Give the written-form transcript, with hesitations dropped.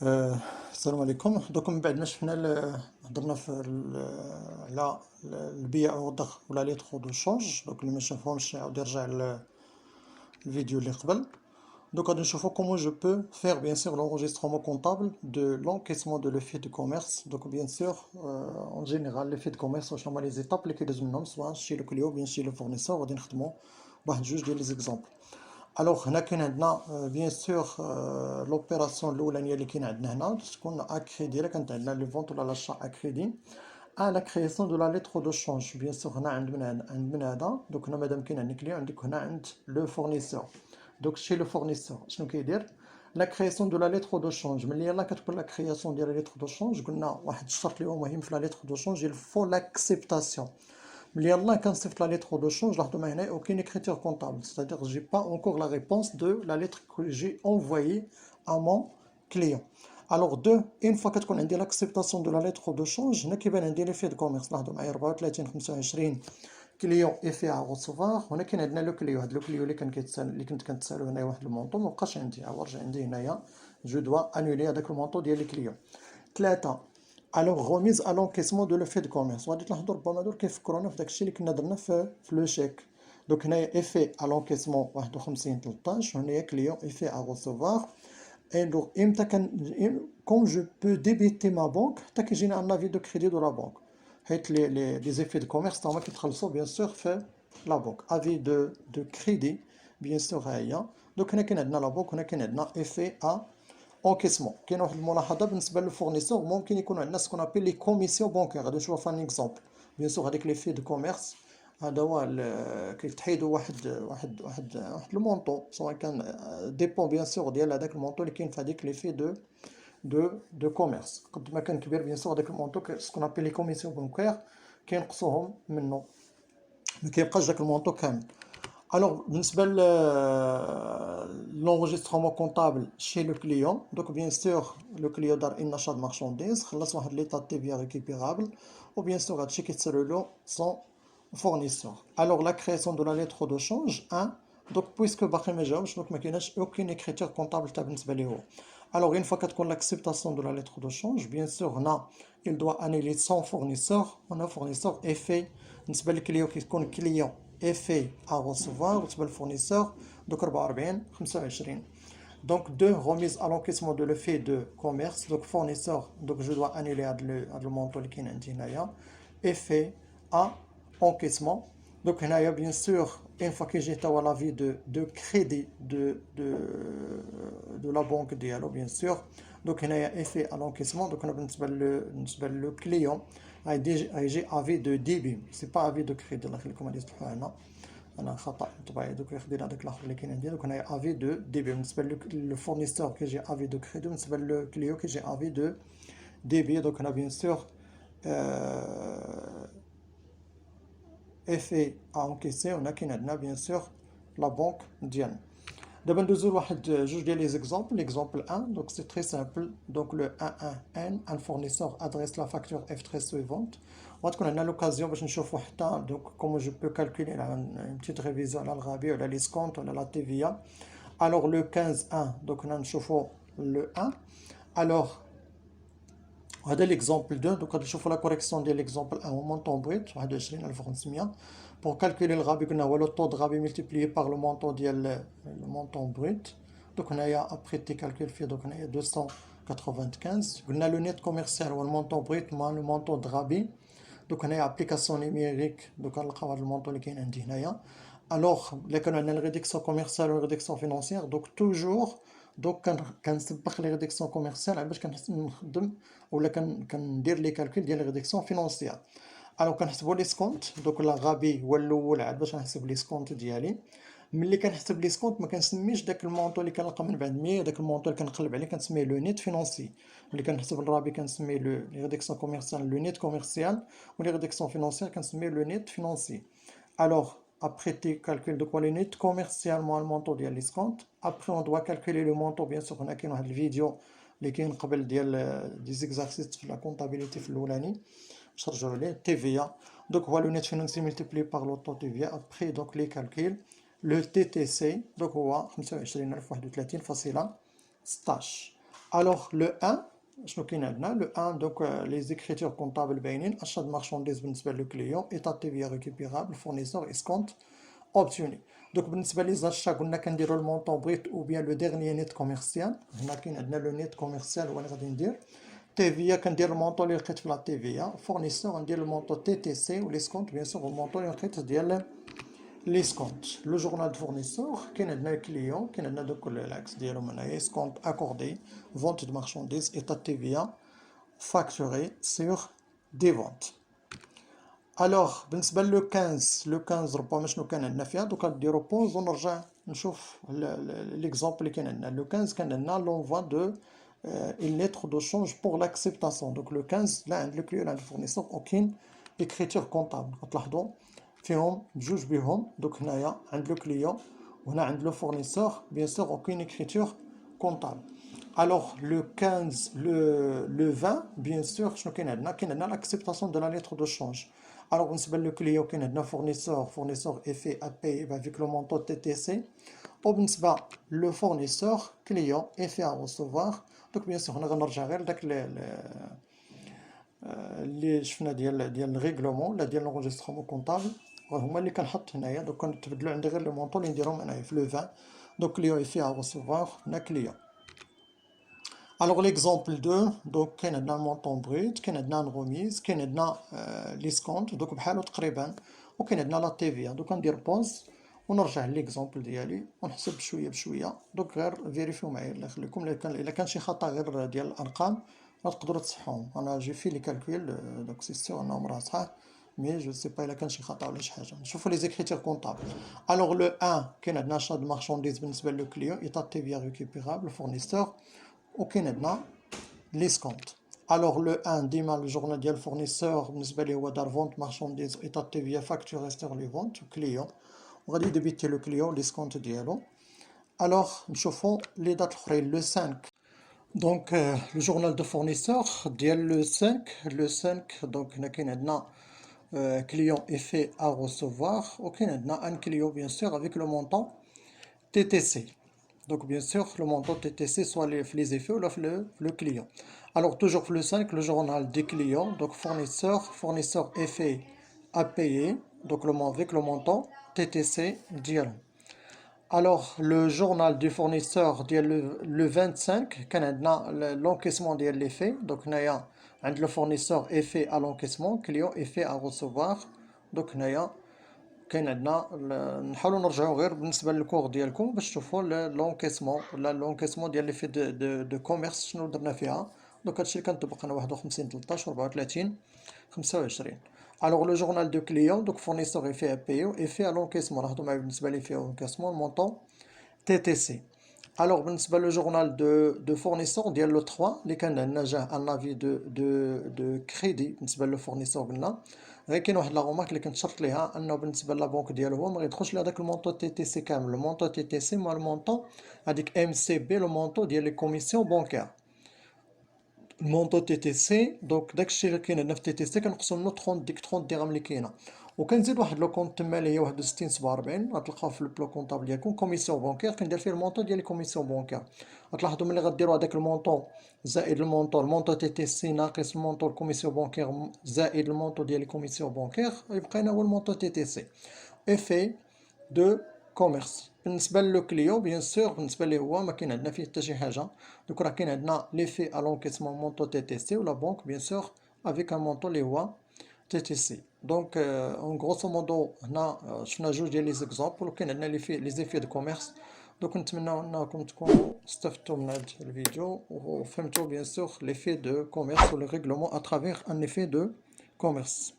السلام عليكم. دوك من بعد ما شفنا هضرنا في على البيع والضخ ولا لي ترو دو شونج. دوك اللي ما شافهمش يعاود يرجع الفيديو اللي قبل. دوك غادي نشوفو كومون جو بو فير بيان سور l'enregistrement comptable de l'encaissement de l'effet de commerce. دوك بيان سور اون جينيرال l'effet de commerce واش هما لي زيتاب اللي كيدوز منهم سواء شي لو كليو بيان شي لو فورنيسور. غادي نخدمو بواحد جوج ديال لي زيكزامبل. الوغ هنا كاين عندنا بيان سور لوبيراسيون الاولانيه اللي كاين عندنا هنا تكون ا كريدي. الا كانت عندنا لي فونت ولا لاشا ا كريدي لا كرياسيون دو لا ليتر دو شونج. بيان سور هنا عند من هذا. دوك هنا مادام كاين عندك كليون عندك هنا عند لو فورنيسور. دوك شي لو فورنيسور شنو كيدير؟ لا كرياسيون دو لا ليتر دو شونج. ملي يلاه كتكون لا كرياسيون ديال لا ليتر دو شونج قلنا واحد الشرط اللي هو مهم في لا ليتر دو شونج il faut l'acceptation. Mais là, quand c'est la lettre de change, il n'y a aucune écriture comptable. C'est-à-dire que je n'ai pas encore la réponse de la lettre que j'ai envoyée à mon client. Alors, deux, une fois qu'on a l'acceptation de la lettre de change, on a l'effet de commerce. Là, on a 34, 25 client effet à recevoir. On a le client. Le client اللي كنت كنتسالو هنايا واحد المونطو ما بقاش عندي. رجع عندي هنايا. Je dois annuler هذاك المونطو ديال الكليون. ثلاثة. الوغ غوميز ا لونكيسمون دو لو في دو كوميرس. وغادي تلاحظوا ربما هادو كيفكرونا في داكشي اللي كنا درنا في لو شيك. دوك هنايا افي ا لونكيسمون 51 13 وهنايا كليون افي ا ريسيفوار. اي دونك امتى كون جو بو ديبيتي ما بنك حتى كيجينا ان افي دو كريدي دو لا بنك. حيت لي زيفي دو كوميرس هما كيتخلصوا بيان سور في لا بنك. افي دو كريدي بيان سور ها هي. دوك هنا كاين عندنا لا بنك وهنا كاين عندنا افي ا انكيسمون. كاين واحد الملاحظه بالنسبه للفورنيسور ممكن يكون عندنا سكون ابيل لي كوميسيون بونكير. غادي نشوفها في ان اكزومبل. بيان سور هذيك لي في دو كوميرس هذا هو كيتحيدوا واحد المونطو سواء كان ديبون بيان سور ديال هذاك المونطو اللي كاين في هذيك لي في دو كوميرس. قد ما كان كبير بيان سور هذاك المونطو سكون ابيل لي كوميسيون بونكير كينقصوهم منه ما كيبقاش داك المونطو كامل. Alors, l'enregistrement comptable chez le client. Donc, bien sûr, le client a un achat de marchandises, il a l'état de TVA récupérable, ou bien sûr, il a son fournisseur. Alors, la création de la lettre de change, 1. Donc, puisque il n'y a aucune écriture comptable. Alors, une fois qu'on a l'acceptation de la lettre de change, bien sûr, il doit annuler son fournisseur. On a un fournisseur effet. Le client effet à recevoir بالنسبه للفورنيسور دوك 44 25. Donc deux remise à l'encaissement de l'effet de commerce. Donc fournisseur, donc je dois annuler le montant اللي كاين عندي هنايا effet à encaissement. Donc هنايا bien sûr une fois que j'ai توا l'avis de crédit de la banque ديالو bien sûr. Donc هنايا effet à l'encaissement. Donc بالنسبه لو client هيجي avis de débit. C'est pas avis de crédit. الله يخليكم غادي تصلحوها هنا. انا خطا طبيعي. دوك خدينا هذاك الاخر اللي كاين عندي. دوك هنايا افي دو ديبي بالنسبه للفورنيسور كيجي افي دو كريدي بالنسبه للكليو كيجي افي دو ديبي. دوك هنا بيان سور افي انكيسي. وهنا كاين عندنا بيان سور لا بنك ديالنا. دابا ندوزو لواحد جوج ديال لي زيكزامبل. ليكزامبل 1 دونك سي تري سامبل. دونك لو 11 ان فورنيسور ادريس لا فاكتور اف تري سويفونت. وغتكون عندنا لوكازيون باش نشوفو حتى دونك كومون جو بو كالكولي اون بتيت ريفيزيون على الغابي وعلى لي سكونت ولا لا تي في. الوغ لو 15 1 دونك هنا نشوفو لو 1. الوغ هذا ليكزامبل 2. دونك غادي نشوفو لا كوريكسيون ديال ليكزامبل 1 هو مونطون بغيت 21500. Pour calculer le RABI, on a le taux de RABI multiplié par le montant le montant brut. Donc on a après tes calculs fait donc on a 295. On a le net commercial ou le montant brut moins le montant de RABI. Donc on a application numérique. Donc on a le montant qui est indiqué. Alors là on a la réduction commerciale ou la réduction financière. Donc toujours donc quand نسبق les réductions commerciales باش كنخدم ولا كندير les calculs ديال la réduction financière. الو كنحسبوا لي سكونت. دوك لا غابي هو الاول عاد باش نحسب لي سكونت ديالي. ملي كنحسب لي سكونت ما كنسميش داك المونطو اللي كنلقى من بعد 100. داك المونطو اللي كنقلب عليه كنسميه لو نيت فينونسي. ملي كنحسب الرابي كنسميه لي ريدكسيون كوميرسيال لو نيت كوميرسيال. و لي ريدكسيون فينونسيير كنسميه لو نيت فينونسي. الوغ après tu calcules donc le net commercial moins le montant ديال لي سكونت. après on doit calculer le montant bien sûr. هنا كاين واحد الفيديو اللي كاين قبل ديال دي زيكزارسيس في لا كونطابيليتي في الاولاني. Chargeur les TVA. Donc voilà le net financier multiplié par le taux TVA. Après donc les calculs. Le TTC donc هو 25031 فاصلة 16. Alors, le 1, le 1, donc les écritures comptables باينين, achat de marchandises بالنسبة للكليون, état de TVA récupérable, fournisseur, escompte, obtenu. Donc بالنسبة لي زاشا قلنا كنديرو المونطون بريت ou bien le dernier net commercial. هنا كاين عندنا لو نيت كوميرسيال هو اللي غادي ندير. TVA كندير المونطون اللي لقيت في لا TVA. fournisseur ندير المونطون TTC و l'escompte bien sûr المونطون اللي لقيت ديال l'escompte. Le journal de fournisseur, كاين عندنا الكليون, كاين عندنا دوك العكس ديالهم هنايا, escompte accordé, vente de marchandises, état de TVA, facturé sur des ventes. Alors بالنسبة لو 15 ربما شنو كان عندنا فيها, دوكا نديرو بوز ونرجع نشوف ليكزومبل اللي كان عندنا. لو 15 كان عندنا لونفوا دو une lettre de change pour l'acceptation. Donc le 15 لا عند الكليون لا عند الفورنيسور aucune écriture comptable. غتلاحظوا فيهم بجوج بهم, دوك هنايا عند لو كليون وهنا عند لو فورنيسور بيان سور aucune écriture comptable. Alors le 15, le 20 bien sûr شنو كاين عندنا, كاين عندنا l'acceptation de la lettre de change. Alors بالنسبة لو كليون كاين عندنا fournisseur est fait à payer avec le montant TTC. وبالنسبة لو فورنيسور كليون est fait à recevoir. دونك بيان سور هنا غنرجع غير لداك اللي شفنا ديال الريغلومون ولا ديال لونجسترومون كونطابل, هما اللي كنحط هنايا. دوك كنتبدلو عندي غير لو مونطون اللي نديرهم هنايا في لو 20. دونك كليون يفي ا ريسيفوار هنا كليون. الوغ ليكزومبل 2, دونك كاين عندنا المونطون بروت, كاين عندنا الغوميز, كاين عندنا ليسكونت دوك بحالو تقريبا, وكاين عندنا لا تيفيا. دوك ندير بوز ونرجع ليكزومبل ديالي ونحسب بشويه بشويه. دوك غير فيريفيو معايا الله يخليكم, الا كان شي خطا غير ديال الارقام تقدروا تصحوهم. انا جي في لي كالكول دونك سي سيغ انهم راه صحاح, مي جو سي با الا كان شي خطا ولا شي حاجه. نشوفوا لي زيكريتير كونطابل. الوغ لو 1 كاين عندنا شاد مارشانديز بالنسبه لو كليون, ايتا تيفيا ريكوبيرابل, فورنيسور, وكاين عندنا ليسكونت. الوغ لو 1 ديما لو جورنال ديال الفورنيسور بالنسبه ليه هو دار فونت مارشانديز, ايتا تيفيا فاكتوري سيغ لي فونت, كليون وغادي يديبيتي لو كليون ليسكونت ديالو. الوغ نشوفوا لي دات الاخرين. لو 5 دونك لو جورنال دو فورنيسور ديال لو 5 دونك هنا كاين عندنا كليون اي في ا ريسيفوار, وكاين عندنا ان كليون بيان سور افيك لو مونطون تي تي سي. Donc bien sûr le montant TTC soit les effets ou le client. Alors toujours le 5, le journal des clients, donc fournisseur effet à payer, donc avec le montant TTC d'IAL. Alors le journal du fournisseur le 25, كان عندنا l'encaissement ديال l'effet, donc هنايا عند le fournisseur effet à l'encaissement, client effet à recevoir. donc هنايا كاين عندنا نحاولوا نرجعوا غير بالنسبه للكور ديالكم باش تشوفوا لونكيسمون ولا لونكيسمون ديال لي في دو كوميرس شنو درنا فيها. دونك هادشي اللي كنطبق انا 51 13 34 25. الوغ لو جورنال دو كليون, دونك فورنيسور اي في بي او اي في لونكيسمون, لاحظوا معايا بالنسبه لي في لونكيسمون مونطون تي تي سي. الوغ بالنسبه لو جورنال دو فورنيسور ديال لو 3 اللي كان عندنا جاه ان افي دو كريدي بالنسبه لو فورنيسور قلنا, غير كاين واحد لا غومارك اللي كنتشرط ليها انه بالنسبه لابونك ديالو هو ما غيدخلش لهداك المونطون تي تي سي كامل. المونطون تي تي سي مع المونطون هذيك ام سي بي, لو مونطون ديال لي كوميسيون بونكير. المونطون تي تي سي دونك داكشي اللي كاين عندنا في تي تي سي كنقسم له 30 ديك 30 درهم اللي كاينه, وكنزيد واحد لو كونط تما اللي هي 61 47 غتلقاو في البلو كونطابل ديالكم كوميسيون بونكير, كندير فيه المونطون ديال لي كوميسيون بونكير. غتلاحظوا ملي غديروا هذاك المونطون زائد المونطون تي تي سي ناقص المونطون الكوميسيون بونكير زائد المونطون ديال لي كوميسيون بونكير, يبقى لنا هو المونطون تي تي سي افي دو كوميرس. بالنسبه لو كليون بيان سور بالنسبه ليه هو ما كاين عندنا فيه حتى شي حاجه. دوك راه كاين عندنا ليفي ا لونكيسمون مونطون تي تي سي ولا بونك بيان سور افيك ان مونطون اللي هو تي تي سي. دونك اون غروسو مودو هنا شفنا جوج ديال لي زيكزامبل, وكاين عندنا لي زيفي دو كوميرس. دونك نتمنى انكم تكونوا استفدتوا من هذا الفيديو وفهمتوا بيان سور ليفي دو كوميرس و لي ريغلومون اترافير ان ايفي دو كوميرس.